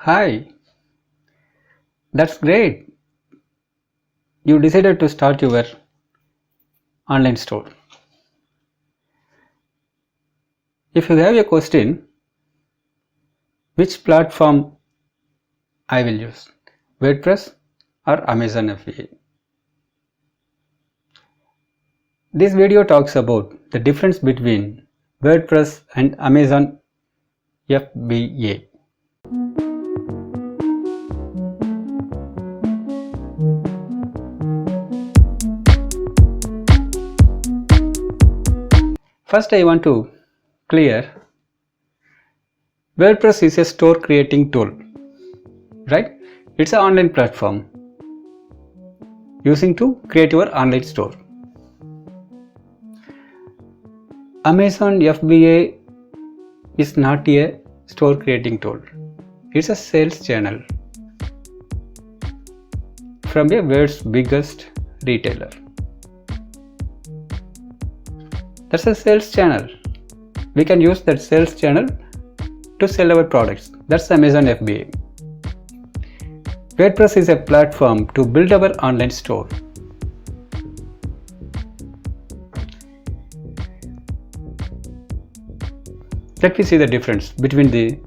Hi, that's great. You decided to start your online store. If you have a question, which platform I will use, WordPress or Amazon FBA? This video talks about the difference between WordPress and Amazon FBA. First, I want to clear WordPress is a store creating tool, right? It's an online platform using to create your online store. Amazon FBA is not a store creating tool. It's a sales channel from a world's biggest retailer. That's a sales channel. We can use that sales channel to sell our products. That's Amazon FBA. WordPress is a platform to build our online store. Let me see the difference between the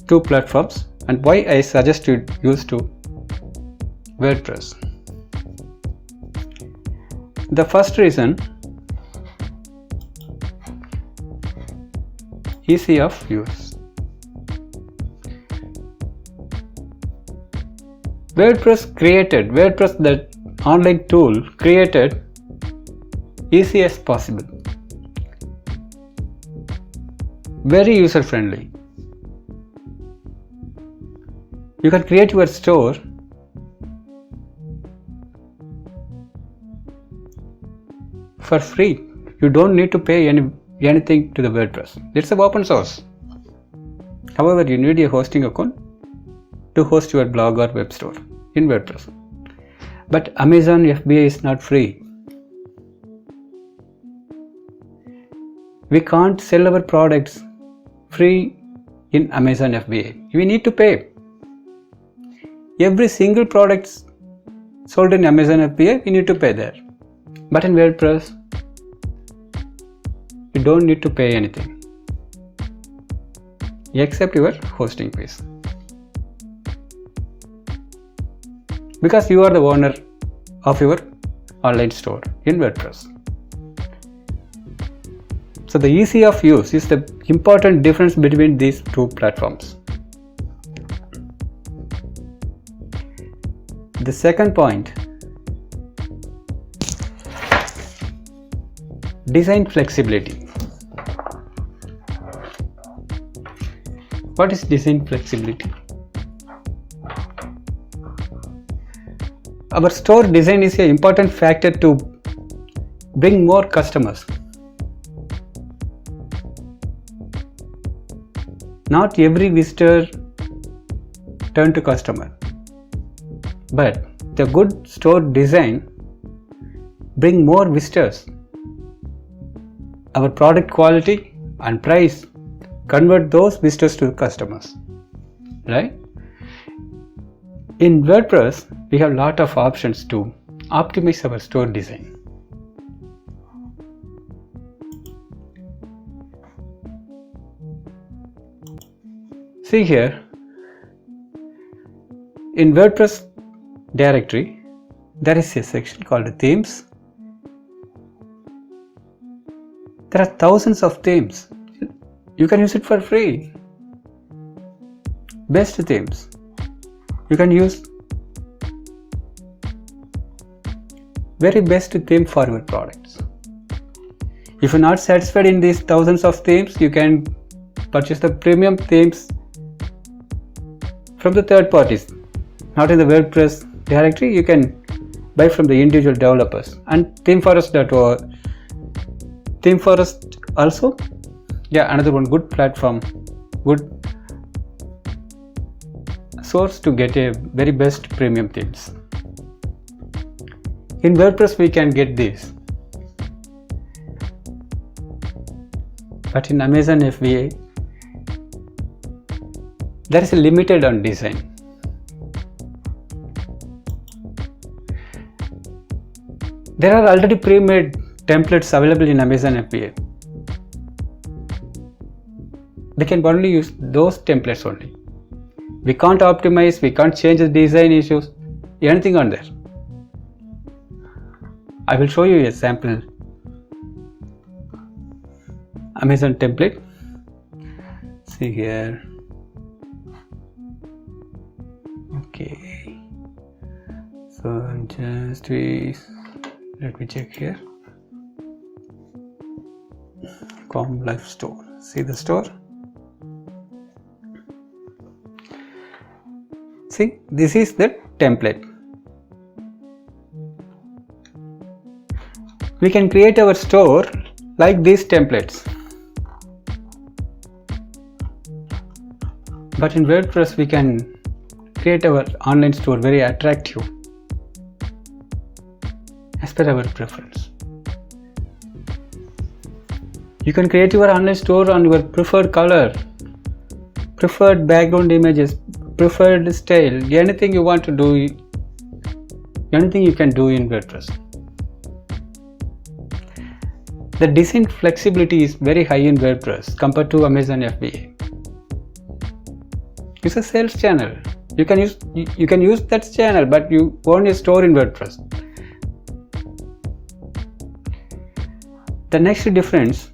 two platforms and why I suggest you use to WordPress. The first reason, easy of use. WordPress, that online tool, created easy as possible. Very user friendly. You can create your store for free. You don't need to pay anything to the WordPress. It's an open source. However, you need a hosting account to host your blog or web store in WordPress. But Amazon FBA is not free. We can't sell our products free in Amazon FBA. We need to pay. Every single product sold in Amazon FBA, we need to pay there. But in WordPress, you don't need to pay anything except your hosting fees, because you are the owner of your online store in WordPress. So the ease of use is the important difference between these two platforms. The second point, design flexibility. What is design flexibility? Our store design is an important factor to bring more customers. Not every visitor turn to customer, but the good store design bring more visitors. Our product quality and price convert those visitors to customers, right? In WordPress, we have a lot of options to optimize our store design. See here, in WordPress directory, there is a section called themes. There are thousands of themes. You can use it for free. Best themes. You can use very best theme for your products. If you're not satisfied in these thousands of themes, you can purchase the premium themes from the third parties. Not in the WordPress directory, you can buy from the individual developers. And ThemeForest.org. ThemeForest also, another one, good platform, good source to get a very best premium themes. In WordPress we can get this, but in Amazon FBA there is a limited on design. There are already pre-made templates available in Amazon FBA. We can only use those templates only. We can't optimize, we can't change the design issues, anything on there. I will show you a sample Amazon template. See here. Okay. So just let me check here. Com Life Store. See the store? See, this is the template. We can create our store like these templates. But in WordPress, we can create our online store very attractive as per our preference. You can create your online store on your preferred color, preferred background images, preferred style, anything you want to do, anything you can do in WordPress. The design flexibility is very high in WordPress compared to Amazon FBA. It's a sales channel. You can use that channel, but you own a store in WordPress. The next difference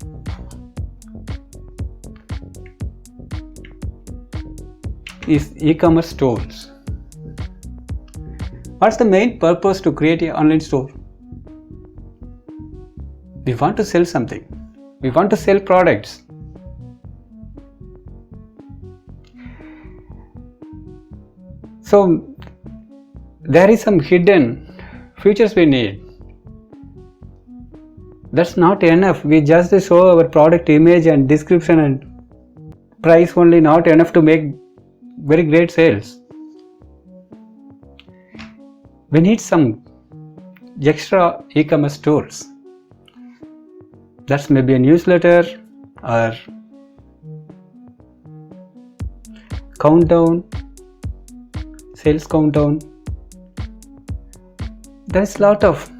is e-commerce stores. What's the main purpose to create an online store? We want to sell something. We want to sell products. So there is some hidden features we need. That's not enough. We just show our product image and description and price only, not enough to make very great sales. We need some extra e-commerce tools. That's maybe a newsletter or countdown, sales countdown. There's lot of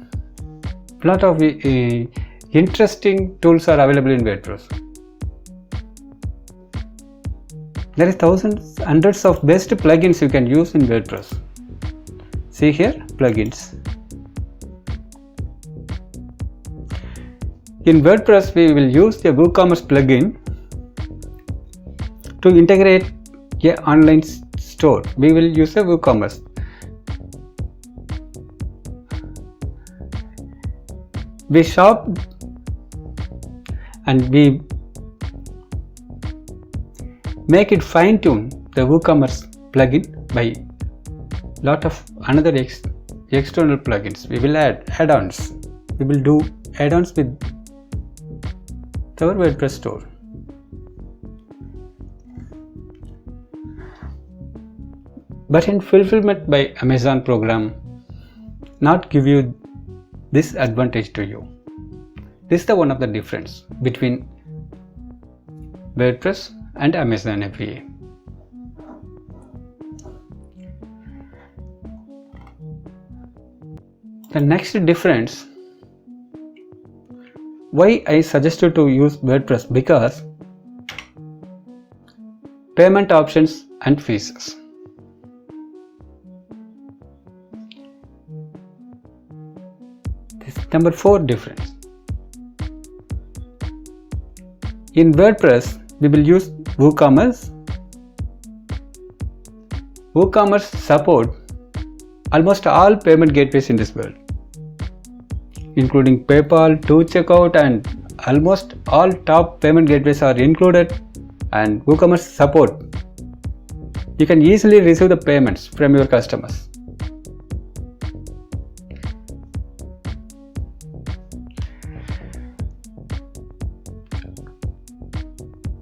interesting tools are available in WordPress. There is thousands, hundreds of best plugins you can use in WordPress. See here, plugins. In WordPress, we will use the WooCommerce plugin to integrate an online store. We will use a WooCommerce. We shop and we make it fine-tune the WooCommerce plugin by lot of another external plugins. We will add add-ons. We will do add-ons with our WordPress store. But in fulfillment by Amazon program, not give you this advantage to you. This is the one of the difference between WordPress and Amazon FBA. The next difference, why I suggested to use WordPress, because payment options and fees. This is number 4 difference. In WordPress, we will use WooCommerce. WooCommerce support almost all payment gateways in this world, including PayPal, to checkout, and almost all top payment gateways are included, and WooCommerce support. You can easily receive the payments from your customers.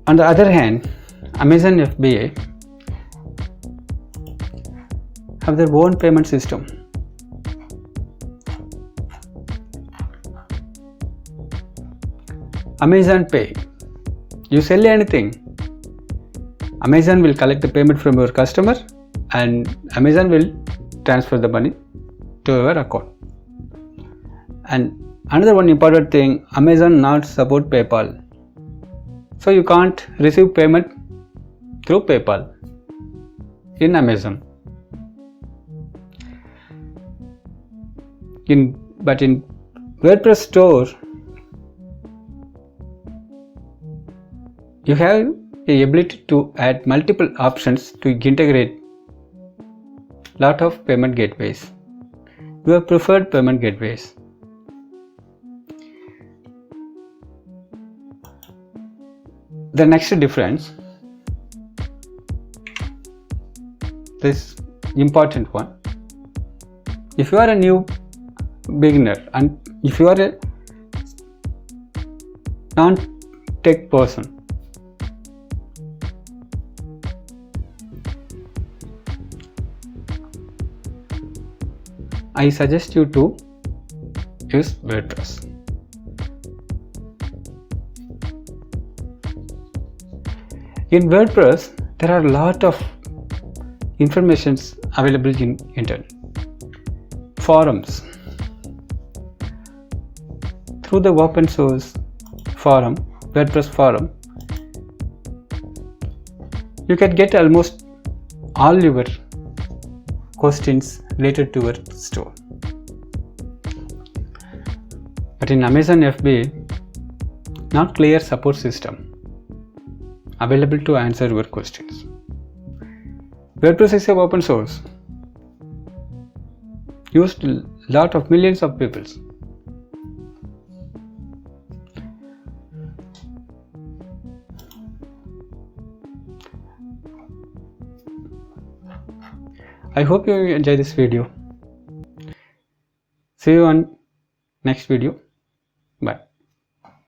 On the other hand, Amazon FBA have their own payment system. Amazon Pay. You sell anything, Amazon will collect the payment from your customer and Amazon will transfer the money to your account. And another one important thing, Amazon not support PayPal. So you can't receive payment through PayPal in Amazon. But in WordPress store, you have the ability to add multiple options to integrate lot of payment gateways, your preferred payment gateways. The next difference, this important one, if you are a new beginner and if you are a non-tech person, I suggest you to use WordPress. In WordPress, there are a lot of informations available in internet. Forums. Through the open source forum, WordPress forum, you can get almost all your questions related to your store. But in Amazon FBA, not clear support system available to answer your questions. WordPress is an open source, used a lot of millions of people. I hope you enjoy this video. See you on next video. Bye.